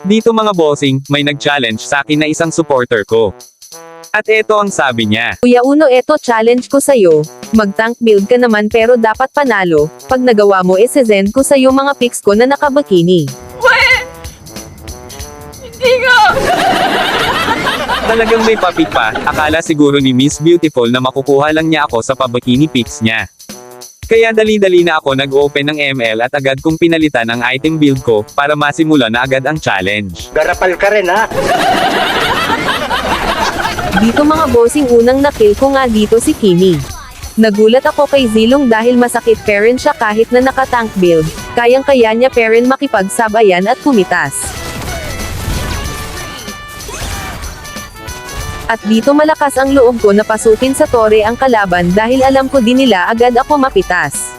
Dito mga bossing, may nag-challenge sa akin na isang supporter ko. At eto ang sabi niya. Kuya Uno, eto challenge ko sa'yo. Mag-tank build ka naman pero dapat panalo. Pag nagawa mo isesend ko sa'yo mga pics ko na nakabikini. Hindi nga! Talagang may papik pa, akala siguro ni Miss Beautiful na makukuha lang niya ako sa pabikini pics niya. Kaya dali-dali na ako nag-open ng ML at agad kong pinalitan ang item build ko, para masimula na agad ang challenge. Garapal ka rin ha. Dito mga bossing, unang nakill ko nga dito si Kimi. Nagulat ako kay Zilong dahil masakit pa rin siya kahit na naka-tank build. Kayang-kaya niya pa rin makipagsabayan at kumitas. At dito malakas ang loob ko na pasukin sa tore ang kalaban dahil alam ko din nila agad ako mapitas.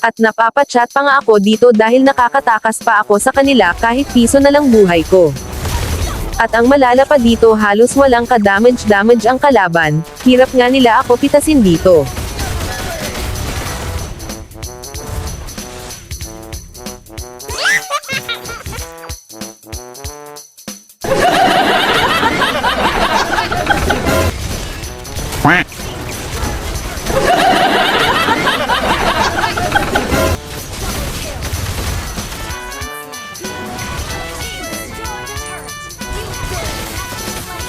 At napapachat pa nga ako dito dahil nakakatakas pa ako sa kanila kahit piso na lang buhay ko. At ang malala pa dito, halos walang ka-damage ang kalaban, hirap nga nila ako pitasin dito.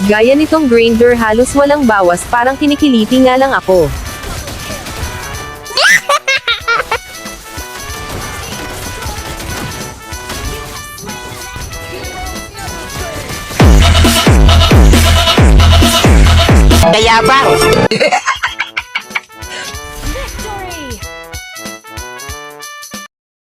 Gaya nitong grinder, halos walang bawas, parang kinikiliti nga lang ako. Kaya ba?